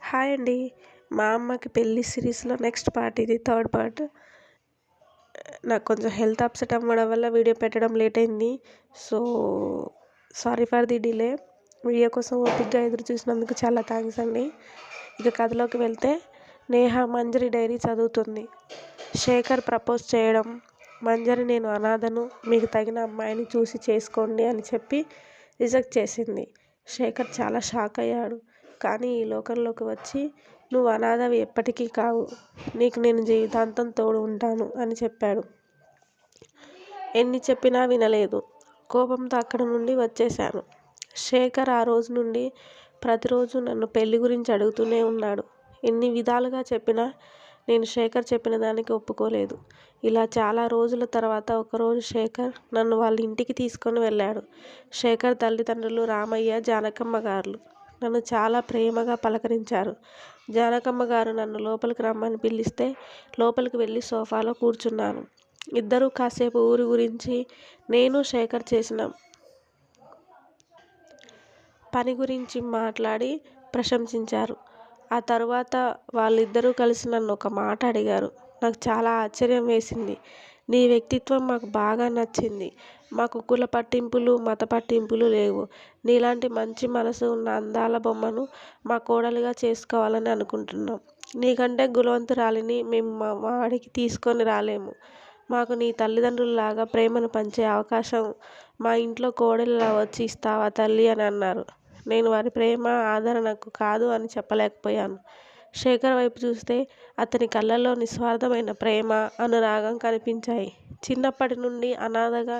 Hi అండి. మా అమ్మకి పెళ్లి సిరీస్‌లో నెక్స్ట్ పార్ట్ ఇది థర్డ్ పార్ట్. నాకు కొంచెం హెల్త్ అప్సెట్ అవ్వడం వల్ల వీడియో పెట్టడం లేట్ అయింది. So, sorry for the delay. Video కోసం ఓపికగా ఎదురు చూసినందుకు చాలా థ్యాంక్స్ అండి. ఇక కథలోకి వెళ్తే, నేహ మంజరి డైరీ చదువుతుంది. శేఖర్ ప్రపోజ్ చేయడం, మంజరి నేను అనాథను, మీకు తగిన అమ్మాయిని చూసి చేసుకోండి అని చెప్పి రిజెక్ట్ చేసింది. శేఖర్ చాలా షాక్ అయ్యాడు. కానీ ఈ లోకంలోకి వచ్చి నువ్వు అనాథవి ఎప్పటికీ కావు, నీకు నేను జీవితాంతం తోడు ఉంటాను అని చెప్పాడు. ఎన్ని చెప్పినా వినలేదు. కోపంతో అక్కడ నుండి వచ్చేశాను. శేఖర్ ఆ రోజు నుండి ప్రతిరోజు నన్ను పెళ్లి గురించి అడుగుతూనే ఉన్నాడు. ఎన్ని విధాలుగా చెప్పినా నేను శేఖర్ చెప్పిన దానికి ఒప్పుకోలేదు. ఇలా చాలా రోజుల తర్వాత ఒకరోజు శేఖర్ నన్ను వాళ్ళ ఇంటికి తీసుకొని వెళ్ళాడు. శేఖర్ తల్లిదండ్రులు రామయ్య, జానకమ్మ గారు నన్ను చాలా ప్రేమగా పలకరించారు. జానకమ్మ గారు నన్ను లోపలికి రమ్మని పిలిస్తే లోపలికి వెళ్ళి సోఫాలో కూర్చున్నాను. ఇద్దరూ కాసేపు ఊరి గురించి, నేను శేఖర్ చేసిన పని గురించి మాట్లాడి ప్రశంసించారు. ఆ తరువాత వాళ్ళిద్దరూ కలిసి నన్ను ఒక మాట అడిగారు. నాకు చాలా ఆశ్చర్యం వేసింది. నీ వ్యక్తిత్వం మాకు బాగా నచ్చింది. మాకు కుల పట్టింపులు, మత పట్టింపులు లేవు. నీలాంటి మంచి మనసు ఉన్న అందాల బొమ్మను మా కోడలిగా చేసుకోవాలని అనుకుంటున్నాం. నీకంటే గుణవంతురాలిని మేము మా వాడికి తీసుకొని రాలేము. మాకు నీ తల్లిదండ్రులలాగా ప్రేమను పంచే అవకాశం మా ఇంట్లో కోడలిలా వచ్చి ఇస్తావా తల్లి అని అన్నారు. నేను వారి ప్రేమ, ఆదరణకు కాదు అని చెప్పలేకపోయాను. శేఖర్ వైపు చూస్తే అతని కళ్ళల్లో నిస్వార్థమైన ప్రేమ, అనురాగం కనిపించాయి. చిన్నప్పటి నుండి అనాథగా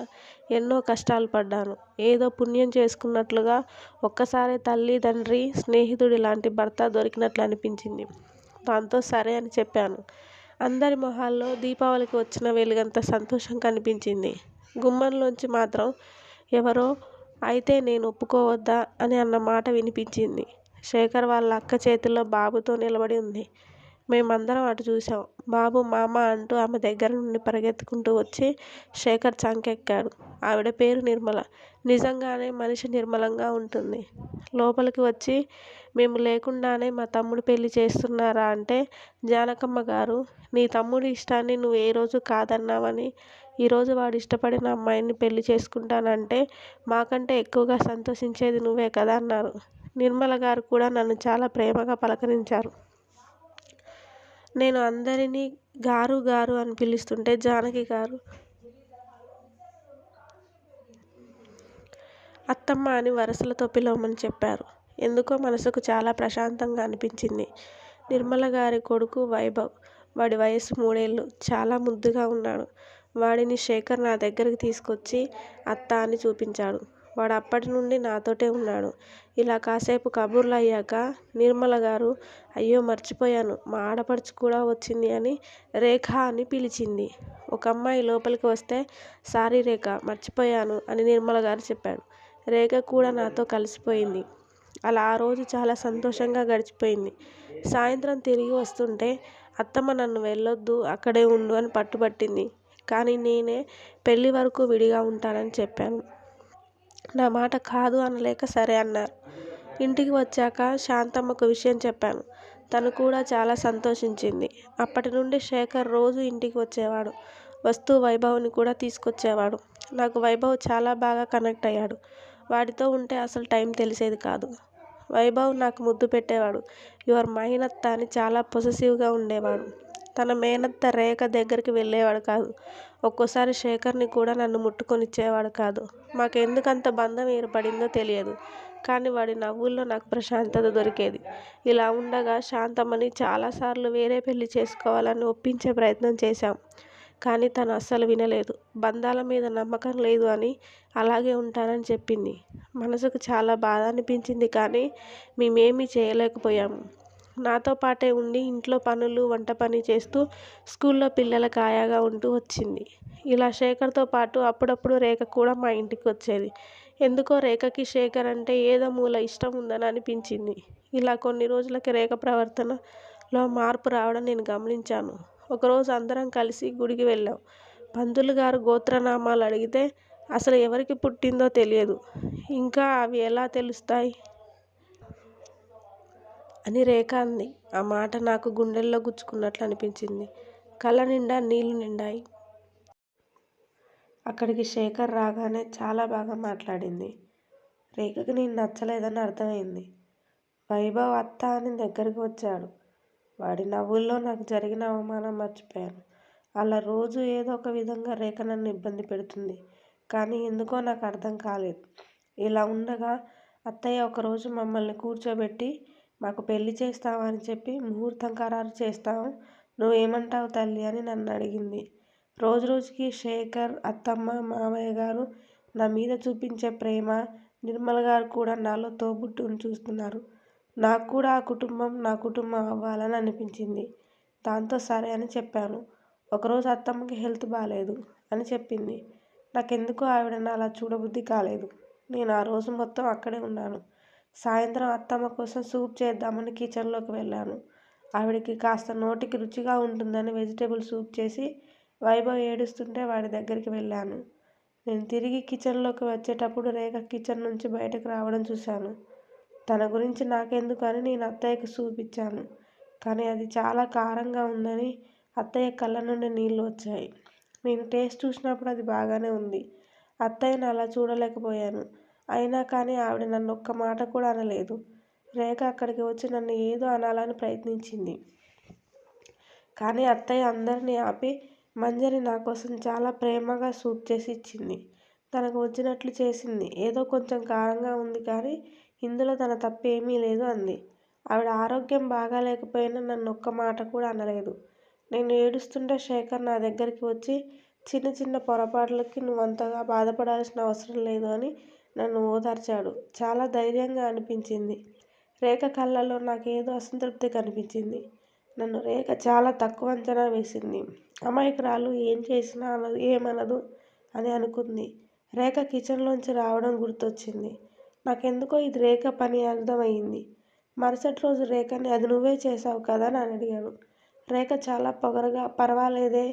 ఎన్నో కష్టాలు పడ్డాను. ఏదో పుణ్యం చేసుకున్నట్లుగా ఒక్కసారే తల్లి, తండ్రి, స్నేహితుడి లాంటి భర్త దొరికినట్లు అనిపించింది. దాంతో సరే అని చెప్పాను. అందరి మొహాల్లో దీపావళికి వచ్చిన వెలుగంత సంతోషం కనిపించింది. గుమ్మంలోంచి మాత్రం ఎవరో అయితే నేను ఒప్పుకోవద్దా అని అన్న మాట వినిపించింది. శేఖర్ వాళ్ళ అక్క చేతిలో బాబుతో నిలబడి ఉంది. మేమందరం అటు చూశాం. బాబు మామ అంటూ ఆమె దగ్గర నుండి పరిగెత్తుకుంటూ వచ్చి శేఖర్ చంకెక్కాడు. ఆవిడ పేరు నిర్మల. నిజంగానే మనిషి నిర్మలంగా ఉంటుంది. లోపలికి వచ్చి మేము లేకుండానే మా తమ్ముడు పెళ్లి చేస్తున్నారా అంటే, జానకమ్మ గారు, నీ తమ్ముడి ఇష్టాన్ని నువ్వు ఏ రోజు కాదన్నావని, ఈరోజు వాడు ఇష్టపడిన అమ్మాయిని పెళ్లి చేసుకుంటానంటే మాకంటే ఎక్కువగా సంతోషించేది నువ్వే కదా అన్నారు. నిర్మల గారు కూడా నన్ను చాలా ప్రేమగా పలకరించారు. నేను అందరినీ గారు గారు అని పిలుస్తుంటే జానకి గారు అత్తమ్మ అని వరసలతో పిలవమని చెప్పారు. ఎందుకో మనసుకు చాలా ప్రశాంతంగా అనిపించింది. నిర్మల గారి కొడుకు వైభవ్. వాడి వయసు 3 ఏళ్ళు. చాలా ముద్దుగా ఉన్నాడు. వాడిని శేఖర్ నా దగ్గరికి తీసుకొచ్చి అత్త అని చూపించాడు. వాడు అప్పటి నుండి నాతోటే ఉన్నాడు. ఇలా కాసేపు కబుర్లు అయ్యాక నిర్మల గారు, అయ్యో మర్చిపోయాను, మా ఆడపడుచు కూడా వచ్చింది అని రేఖ అని పిలిచింది. ఒక అమ్మాయి లోపలికి వస్తే, సారీ రేఖ, మర్చిపోయాను అని నిర్మల గారు చెప్పాడు. రేఖ కూడా నాతో కలిసిపోయింది. అలా ఆ రోజు చాలా సంతోషంగా గడిచిపోయింది. సాయంత్రం తిరిగి వస్తుంటే అత్తమ్మ నన్ను వెళ్ళొద్దు, అక్కడే ఉండు అని పట్టుబట్టింది. కానీ నేనే పెళ్లి వరకు విడిగా ఉంటానని చెప్పాను. నా మాట కాదు అనలేక సరే అన్నారు. ఇంటికి వచ్చాక శాంతమ్మకు విషయం చెప్పాను. తను కూడా చాలా సంతోషించింది. అప్పటి నుండి శేఖర్ రోజు ఇంటికి వచ్చేవాడు. వస్తూ వైభవ్ని కూడా తీసుకొచ్చేవాడు. నాకు వైభవ్ చాలా బాగా కనెక్ట్ అయ్యాడు. వాడితో ఉంటే అసలు టైం తెలిసేది కాదు. వైభవ్ నాకు ముద్దు పెట్టేవాడు. యువర్ మైనత్త అని చాలా పొసెసివ్గా ఉండేవాడు. తన మేనత్త రేఖ దగ్గరికి వెళ్ళేవాడు కాదు. ఒక్కోసారి శేఖర్ని కూడా నన్ను ముట్టుకొనిచ్చేవాడు కాదు. మాకెందుకంత బంధం ఏర్పడిందో తెలియదు. కానీ వాడి నవ్వుల్లో నాకు ప్రశాంతత దొరికేది. ఇలా ఉండగా శాంతమ్మని చాలాసార్లు వేరే పెళ్లి చేసుకోవాలని ఒప్పించే ప్రయత్నం చేశాం. కానీ తను అస్సలు వినలేదు. బంధాల మీద నమ్మకం లేదు అని అలాగే ఉంటానని చెప్పింది. మనసుకు చాలా బాధ అనిపించింది. కానీ మేమేమీ చేయలేకపోయాము. నాతో పాటే ఉండి ఇంట్లో పనులు, వంట పని చేస్తూ స్కూల్లో పిల్లలకు ఆయాగా ఉంటూ వచ్చింది. ఇలా శేఖర్తో పాటు అప్పుడప్పుడు రేఖ కూడా మా ఇంటికి వచ్చేది. ఎందుకో రేఖకి శేఖర్ అంటే ఏదో మూల ఇష్టం ఉందని అనిపించింది. ఇలా కొన్ని రోజులకి రేఖ ప్రవర్తనలో మార్పు రావడం నేను గమనించాను. ఒకరోజు అందరం కలిసి గుడికి వెళ్ళాం. పంతులు గారు గోత్రనామాలు అడిగితే అసలు ఎవరికి పుట్టిందో తెలియదు. ఇంకా అవి ఎలా తెలుస్తాయి అని రేఖ అంది. ఆ మాట నాకు గుండెల్లో గుచ్చుకున్నట్లు అనిపించింది. కళ్ళ నిండా నీళ్లు నిండాయి. అక్కడికి శేఖర్ రాగానే చాలా బాగా మాట్లాడింది. రేఖకి నేను నచ్చలేదని అర్థమైంది. వైభవ్ అత్త అని దగ్గరికి వచ్చాడు. వాడి నవ్వుల్లో నాకు జరిగిన అవమానం మర్చిపోయాను. అలా రోజు ఏదో ఒక విధంగా రేఖ నన్ను ఇబ్బంది పెడుతుంది. కానీ ఎందుకో నాకు అర్థం కాలేదు. ఇలా ఉండగా అత్తయ్య ఒకరోజు మమ్మల్ని కూర్చోబెట్టి మాకు పెళ్లి చేస్తావా అని చెప్పి ముహూర్తం ఖరారు చేస్తాము, నువ్వేమంటావు తల్లి అని నన్ను అడిగింది. రోజు రోజుకి శేఖర్, అత్తమ్మ, మామయ్య గారు నా మీద చూపించే ప్రేమ, నిర్మల గారు కూడా నాలో తోబుట్టువుని చూస్తున్నారు. నాకు కూడా ఆ కుటుంబం నా కుటుంబం అవ్వాలని అనిపించింది. దాంతో సరే అని చెప్పాను. ఒకరోజు అత్తమ్మకి హెల్త్ బాలేదు అని చెప్పింది. నాకెందుకో ఆవిడని అలా చూడబుద్ధి కాలేదు. నేను ఆ రోజు మొత్తం అక్కడే ఉన్నాను. సాయంత్రం అత్తమ్మ కోసం సూప్ చేద్దామని కిచెన్లోకి వెళ్ళాను. ఆవిడకి కాస్త నోటికి రుచిగా ఉంటుందని వెజిటేబుల్ సూప్ చేసి వైభవ్ ఏడుస్తుంటే వాడి దగ్గరికి వెళ్ళాను. నేను తిరిగి కిచెన్లోకి వచ్చేటప్పుడు రేఖ కిచెన్ నుంచి బయటకు రావడం చూశాను. తన గురించి నాకెందుకు అని నేను అత్తయ్యకి సూప్ ఇచ్చాను. కానీ అది చాలా కారంగా ఉందని అత్తయ్య కళ్ళ నుండి నీళ్లు వచ్చాయి. నేను టేస్ట్ చూసినప్పుడు అది బాగానే ఉంది. అత్తయ్యను అలా చూడలేకపోయాను. అయినా కానీ ఆవిడ నన్ను ఒక్క మాట కూడా అనలేదు. రేఖ అక్కడికి వచ్చి నన్ను ఏదో అనాలని ప్రయత్నించింది. కానీ అత్తయ్య అందరినీ ఆపి మంజరి నా కోసం చాలా ప్రేమగా సూప్ చేసి ఇచ్చింది. తనకు వచ్చినట్లు చేసింది. ఏదో కొంచెం కారంగా ఉంది కానీ ఇందులో తన తప్పేమీ లేదు అంది. ఆవిడ ఆరోగ్యం బాగాలేకపోయినా నన్ను ఒక్క మాట కూడా అనలేదు. నేను ఏడుస్తుంటే శేఖర్ నా దగ్గరికి వచ్చి చిన్న చిన్న పొరపాట్లకి నువ్వంతగా బాధపడాల్సిన అవసరం లేదు అని నన్ను ఓదార్చాడు. చాలా ధైర్యంగా అనిపించింది. రేఖ కళ్ళల్లో నాకేదో అసంతృప్తి కనిపించింది. నన్ను రేఖ చాలా తక్కువ అంచనా వేసింది. అమాయకురాలు, ఏం చేసినా ఏమనదు అని అనుకుంది. రేఖ కిచెన్లోంచి రావడం గుర్తొచ్చింది. నాకెందుకో ఇది రేఖ పని అర్థమయింది. మరుసటి రోజు రేఖని అది నువ్వే చేశావు కదా అని అడిగాను. రేఖ చాలా పొగరుగా పర్వాలేదే,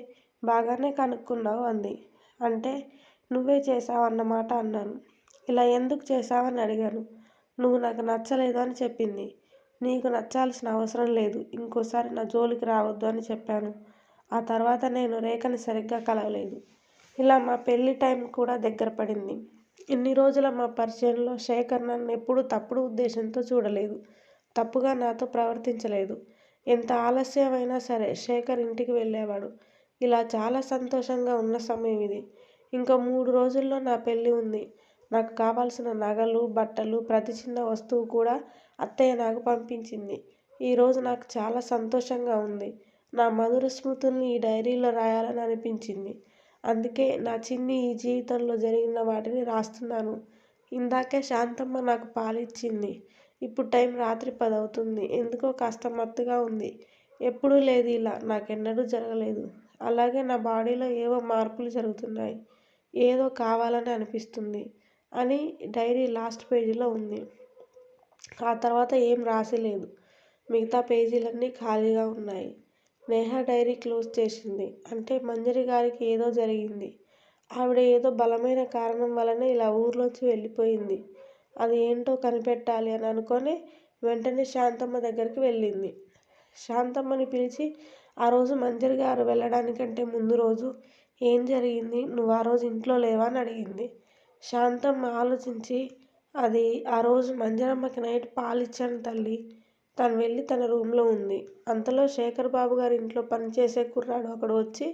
బాగానే కనుక్కున్నావు అంది. అంటే నువ్వే చేశావు అన్నమాట అన్నాను. ఇలా ఎందుకు చేశావని అడిగాను. నువ్వు నాకు నచ్చలేదు అని చెప్పింది. నీకు నచ్చాల్సిన అవసరం లేదు, ఇంకోసారి నా జోలికి రావద్దు అని చెప్పాను. ఆ తర్వాత నేను రేఖని సరిగ్గా కలవలేదు. ఇలా మా పెళ్లి టైం కూడా దగ్గర పడింది. ఇన్ని రోజుల మా పరిచయంలో శేఖర్ నన్ను ఎప్పుడూ తప్పుడు ఉద్దేశంతో చూడలేదు. తప్పుగా నాతో ప్రవర్తించలేదు. ఎంత ఆలస్యమైనా సరే శేఖర్ ఇంటికి వెళ్ళేవాడు. ఇలా చాలా సంతోషంగా ఉన్న సమయం ఇది. ఇంకో 3 రోజుల్లో నా పెళ్లి ఉంది. నాకు కావాల్సిన నగలు, బట్టలు, ప్రతి చిన్న వస్తువు కూడా అత్తయ్య నాకు పంపించింది. ఈరోజు నాకు చాలా సంతోషంగా ఉంది. నా మధుర స్మృతుల్ని ఈ డైరీలో రాయాలని అనిపించింది. అందుకే నా చిన్ని ఈ జీవితంలో జరిగిన వాటిని రాస్తున్నాను. ఇందాకే శాంతమ్మ నాకు పాలిచ్చింది. ఇప్పుడు టైం రాత్రి 10 అవుతుంది. ఎందుకో కాస్త మత్తుగా ఉంది. ఎప్పుడూ లేదు ఇలా, నాకెన్నడూ జరగలేదు. అలాగే నా బాడీలో ఏవో మార్పులు జరుగుతున్నాయి. ఏదో కావాలని అనిపిస్తుంది అని డైరీ లాస్ట్ పేజీలో ఉంది. ఆ తర్వాత ఏం రాసి లేదు. మిగతా పేజీలన్నీ ఖాళీగా ఉన్నాయి. నేహ డైరీ క్లోజ్ చేసింది. అంటే మంజరి గారికి ఏదో జరిగింది. ఆవిడ ఏదో బలమైన కారణం వలన ఇలా ఊర్లోంచి వెళ్ళిపోయింది. అది ఏంటో కనిపెట్టాలి అని అనుకొని వెంటనే శాంతమ్మ దగ్గరికి వెళ్ళింది. శాంతమ్మని పిలిచి ఆ రోజు మంజరి గారు వెళ్ళడానికంటే ముందు రోజు ఏం జరిగింది, నువ్వు ఆ రోజు ఇంట్లో లేవా అని అడిగింది. శాంతమ్మ ఆలోచించి, అది ఆ రోజు మంజరమ్మకి నైట్ పాలిచ్చాను తల్లి. తను వెళ్ళి తన రూమ్లో ఉంది. అంతలో శేఖర్ బాబు గారి ఇంట్లో పనిచేసే కుర్రాడు ఒకడు వచ్చి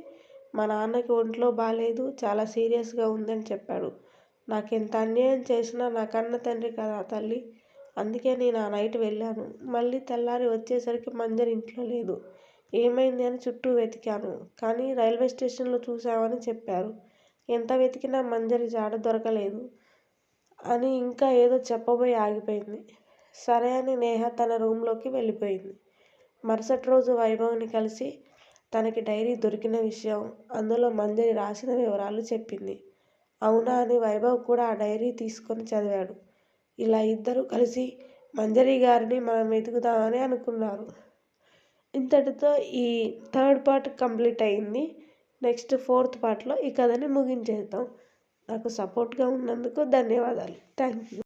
మా నాన్నకి ఒంట్లో బాలేదు, చాలా సీరియస్గా ఉందని చెప్పాడు. నాకెంత అన్యాయం చేసినా నా కన్న తండ్రి కదా తల్లి. అందుకే నేను ఆ నైట్ వెళ్ళాను. మళ్ళీ తెల్లారి వచ్చేసరికి మంజరి ఇంట్లో లేదు. ఏమైంది అని చుట్టూ వెతికాను. కానీ రైల్వే స్టేషన్లో చూశామని చెప్పారు. ఎంత వెతికినా మంజరి జాడ దొరకలేదు అని ఇంకా ఏదో చెప్పబోయి ఆగిపోయింది. సరే అని నేహ తన రూంలోకి వెళ్ళిపోయింది. మరుసటి రోజు వైభవ్ని కలిసి తనకి డైరీ దొరికిన విషయం, అందులో మంజరి రాసిన వివరాలు చెప్పింది. అవునా అని వైభవ్ కూడా ఆ డైరీ తీసుకొని చదివాడు. ఇలా ఇద్దరూ కలిసి మంజరి గారిని మనం వెతుకుదామని అనుకున్నారు. ఇంతటితో ఈ 3rd పార్ట్ కంప్లీట్ అయింది. నెక్స్ట్ 4th పార్ట్లో ఈ కథని ముగించేద్దాం. నాకు సపోర్ట్గా ఉన్నందుకు ధన్యవాదాలు. Thank you.